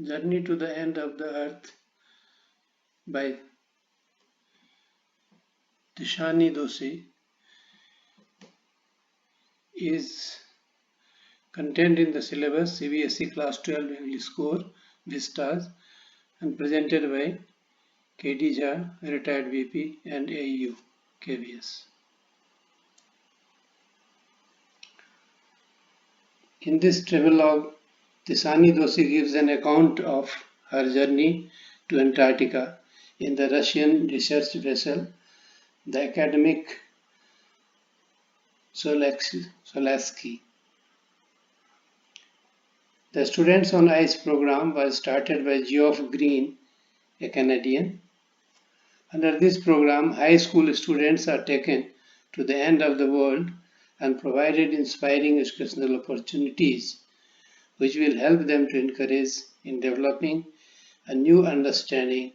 Journey to the End of the Earth by Tishani Doshi is contained in the syllabus CBSE Class 12 English Core VISTAS and presented by KD Jha, retired VP and AEU KBS. In this travelogue, Tishani Doshi gives an account of her journey to Antarctica in the Russian research vessel, the academic Solasky. The Students on Ice program was started by Geoff Green, a Canadian. Under this program, high school students are taken to the end of the world and provided inspiring educational opportunities which will help them to encourage in developing a new understanding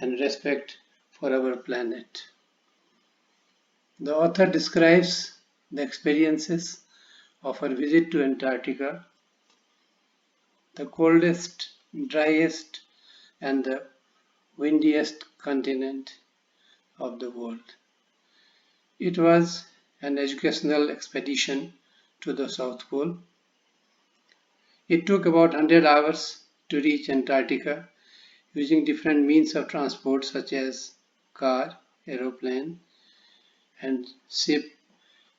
and respect for our planet. The author describes the experiences of her visit to Antarctica, the coldest, driest, and the windiest continent of the world. It was an educational expedition to the South Pole. It took about 100 hours to reach Antarctica using different means of transport such as car, aeroplane, and ship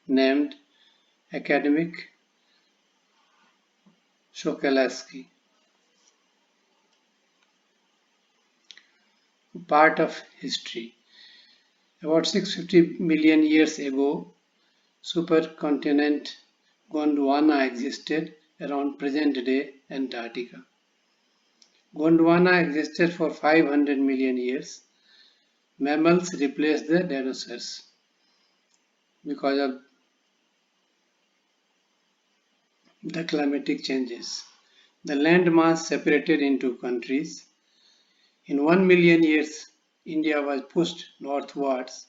named Academic Sokolsky. Part of history. About 650 million years ago, supercontinent Gondwana existed around present-day Antarctica. Gondwana existed for 500 million years. Mammals replaced the dinosaurs because of the climatic changes. The land mass separated into countries. In 1 million years, India was pushed northwards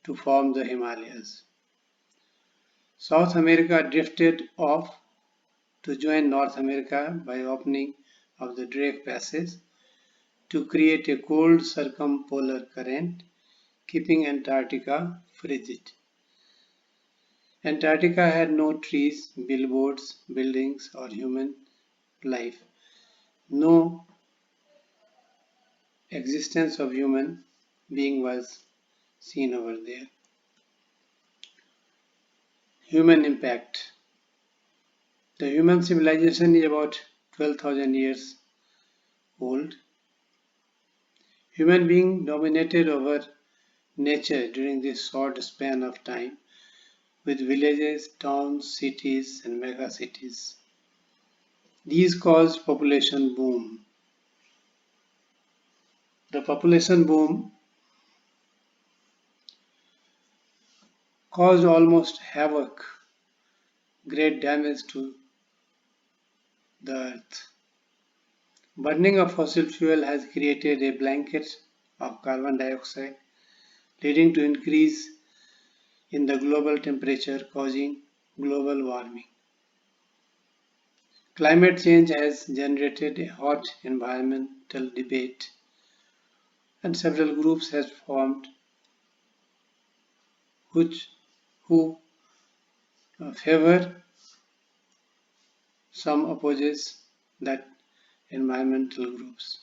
to form the Himalayas. South America drifted off to join North America by opening of the Drake Passage to create a cold circumpolar current, keeping Antarctica frigid. Antarctica had no trees, billboards, buildings, or human life. No existence of human being was seen over there. Human impact. The human civilization is about 12,000 years old. Human being dominated over nature during this short span of time with villages, towns, cities, and megacities. These caused population boom. The population boom caused almost havoc, great damage to the earth. Burning of fossil fuel has created a blanket of carbon dioxide, leading to increase in the global temperature, causing global warming. Climate change has generated a hot environmental debate, and several groups have formed who favor, some opposes that environmental groups.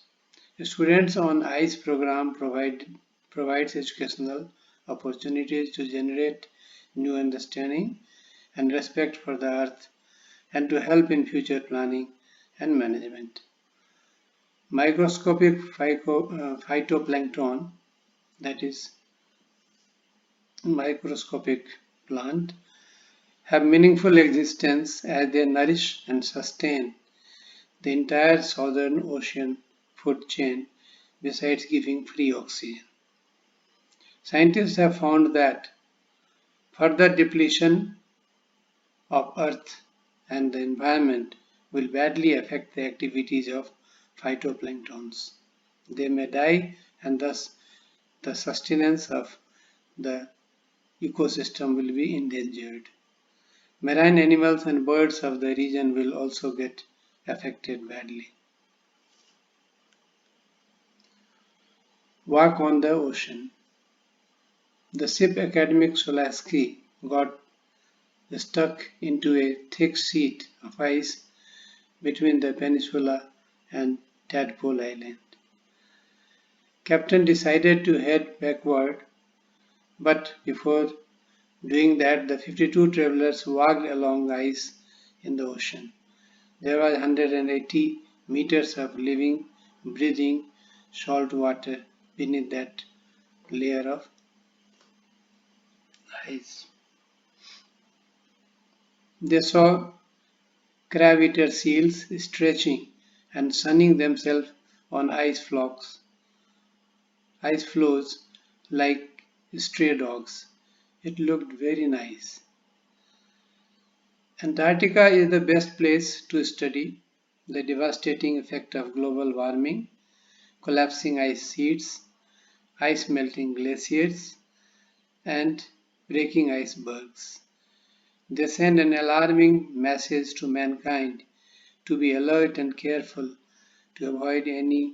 The Students on Ice program provides educational opportunities to generate new understanding and respect for the earth and to help in future planning and management. Microscopic phytoplankton, that is microscopic plant, have meaningful existence as they nourish and sustain the entire southern ocean food chain besides giving free oxygen. Scientists have found that further depletion of earth and the environment will badly affect the activities of phytoplanktons. They may die and thus the sustenance of the ecosystem will be endangered. Marine animals and birds of the region will also get affected badly. Walk on the ocean. The ship Academic Solaski got stuck into a thick sheet of ice between the peninsula and Tadpole Island. Captain decided to head backward, but before doing that, the 52 travelers walked along ice in the ocean. There was 180 meters of living, breathing salt water beneath that layer of ice. They saw crab-eater seals stretching and sunning themselves on ice floes like stray dogs. It looked very nice. Antarctica is the best place to study the devastating effect of global warming, collapsing ice sheets, ice melting glaciers, and breaking icebergs. They send an alarming message to mankind to be alert and careful to avoid any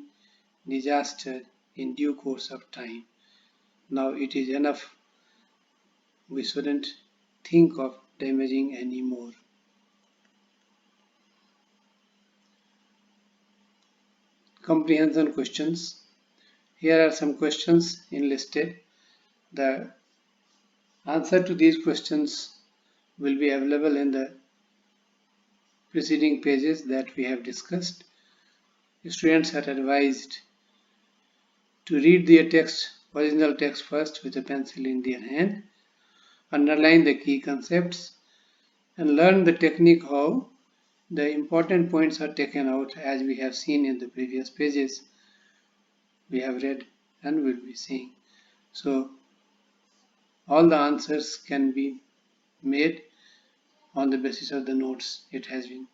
disaster in due course of time. Now it is enough. We shouldn't think of damaging any more. Comprehension questions. Here are some questions enlisted. The answer to these questions will be available in the preceding pages that we have discussed. Students are advised to read their original text first with a pencil in their hand, underline the key concepts, and learn the technique how the important points are taken out, as we have seen in the previous pages. We have read and will be seeing. So all the answers can be made on the basis of the notes it has been.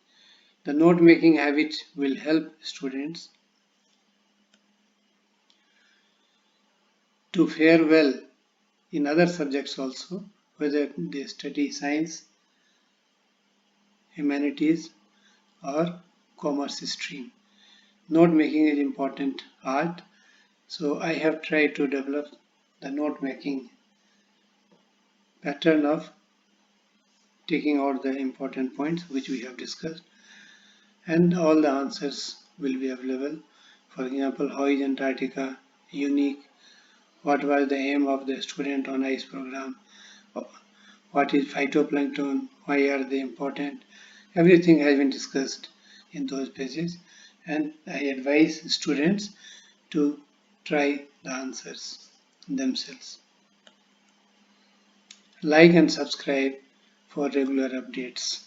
The note making habit will help students to fare well in other subjects also, whether they study science, humanities, or commerce stream. Note making is important art, so I have tried to develop the note making pattern of taking out the important points which we have discussed, and all the answers will be available. For example, how is Antarctica unique? What was the aim of the student on ice program? What is phytoplankton? Why are they important? Everything has been discussed in those pages, and I advise students to try the answers themselves. Like and subscribe for regular updates.